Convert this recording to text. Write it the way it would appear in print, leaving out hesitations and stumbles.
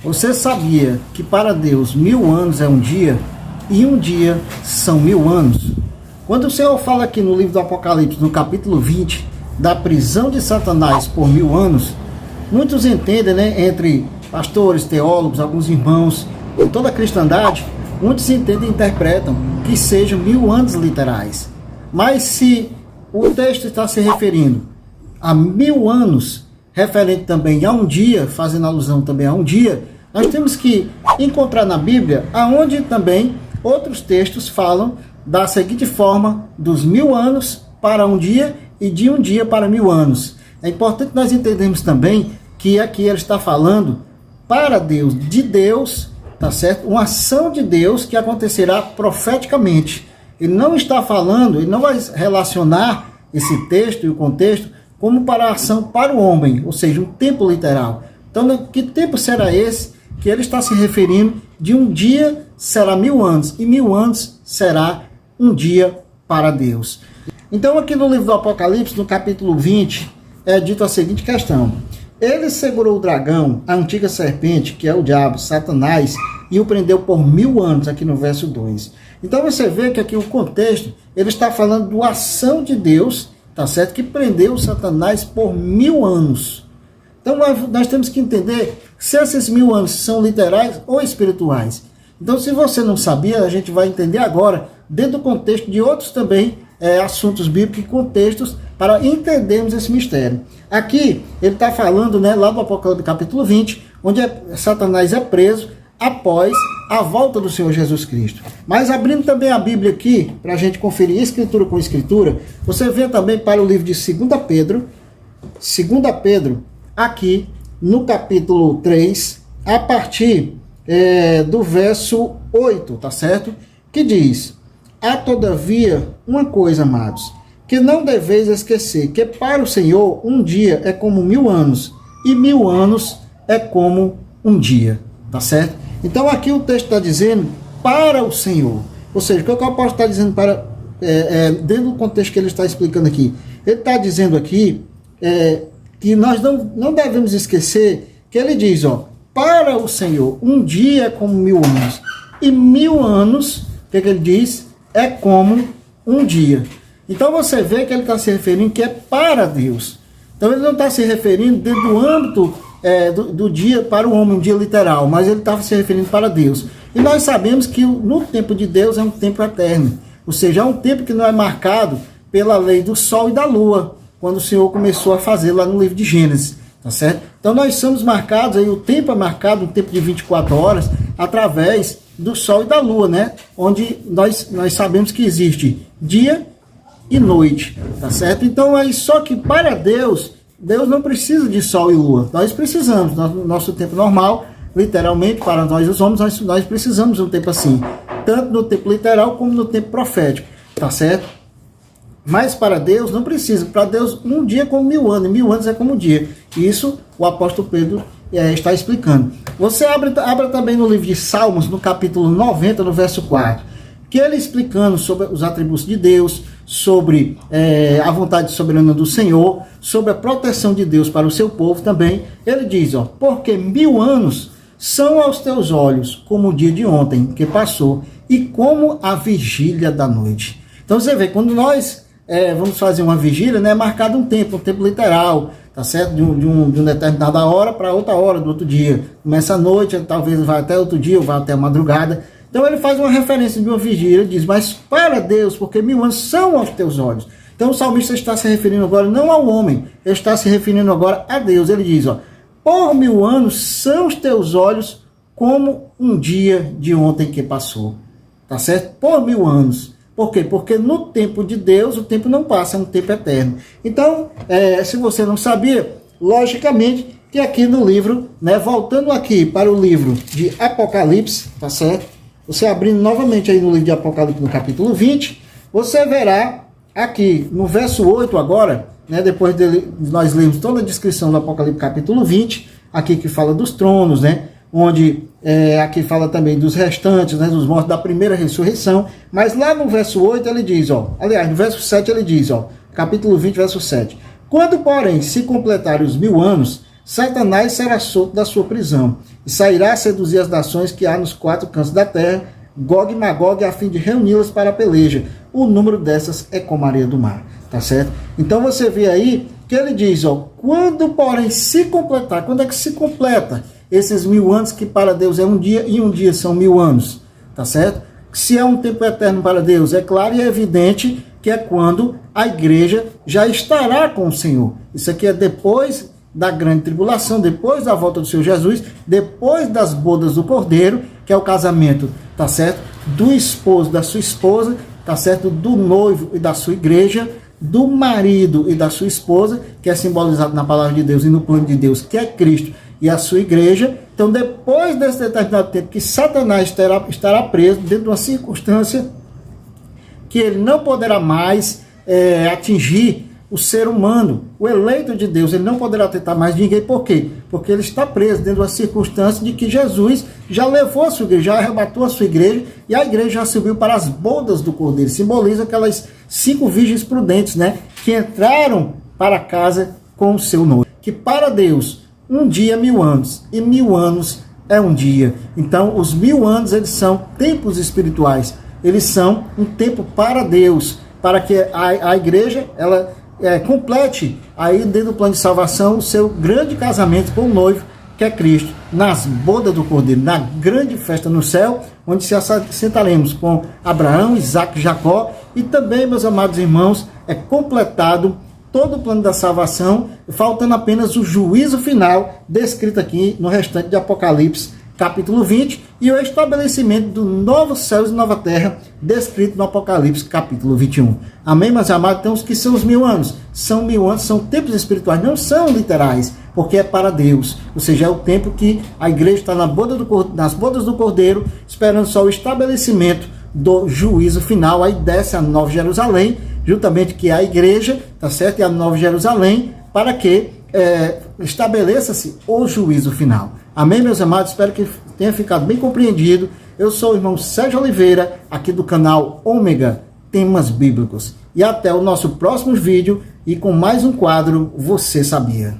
Você sabia que para Deus 1000 anos é um dia e um dia são 1000 anos? Quando o Senhor fala aqui no livro do Apocalipse, no capítulo 20, da prisão de Satanás por 1000 anos, muitos entendem, né, entre pastores, teólogos, alguns irmãos, em toda a cristandade, muitos entendem e interpretam que sejam 1000 anos literais. Mas se o texto está se referindo a 1000 anos, referente também a um dia, fazendo alusão também a um dia, nós temos que encontrar na Bíblia aonde também outros textos falam da seguinte forma, dos 1000 anos para um dia e de um dia para 1000 anos. É importante nós entendermos também que aqui ele está falando para Deus, de Deus, tá certo? Uma ação de Deus que acontecerá profeticamente. Ele não está falando, ele não vai relacionar esse texto e o contexto como para a ação para o homem, ou seja, um tempo literal. Então, que tempo será esse que ele está se referindo? De um dia será 1000 anos, e 1000 anos será um dia para Deus. Então, aqui no livro do Apocalipse, no capítulo 20, é dito a seguinte questão: ele segurou o dragão, a antiga serpente, que é o diabo, Satanás, e o prendeu por 1000 anos, aqui no verso 2. Então você vê que aqui o contexto, ele está falando da ação de Deus, tá certo? Que prendeu Satanás por 1000 anos. Então nós temos que entender se esses 1000 anos são literais ou espirituais. Então, se você não sabia, a gente vai entender agora, dentro do contexto de outros também assuntos bíblicos e contextos, para entendermos esse mistério. Aqui, ele está falando, né, lá do Apocalipse capítulo 20, onde Satanás é preso após a volta do Senhor Jesus Cristo. Mas abrindo também a Bíblia aqui, para a gente conferir escritura com escritura, você vê também para o livro de 2 Pedro, aqui no capítulo 3, a partir do verso 8, tá certo? Que diz: há todavia uma coisa, amados, que não deveis esquecer, que para o Senhor um dia é como 1000 anos, e 1000 anos é como um dia, tá certo? Então aqui o texto está dizendo para o Senhor, ou seja, o que eu posso estar dizendo para, dentro do contexto que ele está explicando aqui, ele está dizendo aqui que nós não devemos esquecer que ele diz, ó, para o Senhor um dia é como 1000 anos, e 1000 anos, o que ele diz? É como um dia. Então você vê que ele está se referindo que é para Deus. Então ele não está se referindo dentro do âmbito do dia para o homem, um dia literal, mas ele estava se referindo para Deus. E nós sabemos que no tempo de Deus é um tempo eterno, ou seja, é um tempo que não é marcado pela lei do sol e da lua, quando o Senhor começou a fazer lá no livro de Gênesis, tá certo? Então nós somos marcados, aí o tempo é marcado, um tempo de 24 horas, através do sol e da lua, né? Onde nós sabemos que existe dia e noite, tá certo? Então aí só que para Deus não precisa de sol e lua, nós precisamos, no nosso tempo normal, literalmente, para nós os homens, nós precisamos de um tempo assim, tanto no tempo literal como no tempo profético, tá certo? Mas para Deus não precisa, para Deus um dia é como 1000 anos, e 1000 anos é como um dia. Isso o apóstolo Pedro está explicando. Você abra também no livro de Salmos, no capítulo 90, no verso 4, que ele explicando sobre os atributos de Deus, sobre a vontade soberana do Senhor, sobre a proteção de Deus para o seu povo também. Ele diz, ó, porque 1000 anos são aos teus olhos como o dia de ontem que passou, e como a vigília da noite. Então você vê, quando nós vamos fazer uma vigília, né, é marcado um tempo literal, tá certo? De uma determinada hora para outra hora do outro dia. Começa à noite, talvez vai até outro dia, ou vai até a madrugada. Então ele faz uma referência de uma vigília, ele diz, mas para Deus, porque 1000 anos são aos teus olhos. Então o salmista está se referindo agora não ao homem, ele está se referindo agora a Deus. Ele diz, ó, por 1000 anos são os teus olhos como um dia de ontem que passou. Tá certo? Por 1000 anos. Por quê? Porque no tempo de Deus, o tempo não passa, é um tempo eterno. Então, se você não sabia, logicamente que aqui no livro, né, voltando aqui para o livro de Apocalipse, tá certo? Você abrindo novamente aí no livro de Apocalipse, no capítulo 20, você verá aqui no verso 8 agora, né, depois de nós lermos toda a descrição do Apocalipse capítulo 20, aqui que fala dos tronos, né? Onde aqui fala também dos restantes, né, dos mortos da primeira ressurreição, mas lá no verso 8 ele diz, ó, aliás, no verso 7 ele diz, ó, capítulo 20, verso 7, quando, porém, se completarem os 1000 anos, Satanás será solto da sua prisão e sairá a seduzir as nações que há nos 4 cantos da terra, Gog e Magog, a fim de reuni-las para a peleja. O número dessas é como a areia do mar, tá certo? Então você vê aí que ele diz, ó, quando porém se completar, quando é que se completa esses 1000 anos, que para Deus é um dia e um dia são 1000 anos, tá certo? Se é um tempo eterno para Deus, é claro e é evidente que é quando a igreja já estará com o Senhor. Isso aqui é depois da grande tribulação, depois da volta do Senhor Jesus, depois das bodas do Cordeiro, que é o casamento, tá certo? Do esposo, da sua esposa, tá certo? Do noivo e da sua igreja, do marido e da sua esposa, que é simbolizado na palavra de Deus e no plano de Deus, que é Cristo e a sua igreja. Então, depois desse determinado tempo que Satanás estará preso dentro de uma circunstância que ele não poderá mais atingir o ser humano, o eleito de Deus, ele não poderá tentar mais ninguém. Por quê? Porque ele está preso dentro de uma circunstância de que Jesus já levou a sua igreja, já arrebatou a sua igreja, e a igreja já subiu para as bodas do Cordeiro. Simboliza aquelas 5 virgens prudentes, né, que entraram para casa com o seu noivo. Que para Deus, um dia é 1000 anos, e 1000 anos é um dia. Então, os 1000 anos, eles são tempos espirituais. Eles são um tempo para Deus, para que a igreja, ela complete aí dentro do plano de salvação o seu grande casamento com o noivo, que é Cristo, nas bodas do Cordeiro, na grande festa no céu, onde se assentaremos com Abraão, Isaac, Jacó, e também, meus amados irmãos, é completado todo o plano da salvação, faltando apenas o juízo final, descrito aqui no restante de Apocalipse, capítulo 20, e o estabelecimento do novo céu e nova terra, descrito no Apocalipse, capítulo 21. Amém, meus amados? Então, os que são os 1000 anos? São 1000 anos, são tempos espirituais, não são literais, porque é para Deus. Ou seja, é o tempo que a igreja está nas bodas do Cordeiro, esperando só o estabelecimento do juízo final. Aí desce a Nova Jerusalém, juntamente que é a igreja, tá certo? E a Nova Jerusalém, para que estabeleça-se o juízo final. Amém, meus amados? Espero que tenha ficado bem compreendido. Eu sou o irmão Sérgio Oliveira, aqui do canal Ômega Temas Bíblicos. E até o nosso próximo vídeo e com mais um quadro Você Sabia?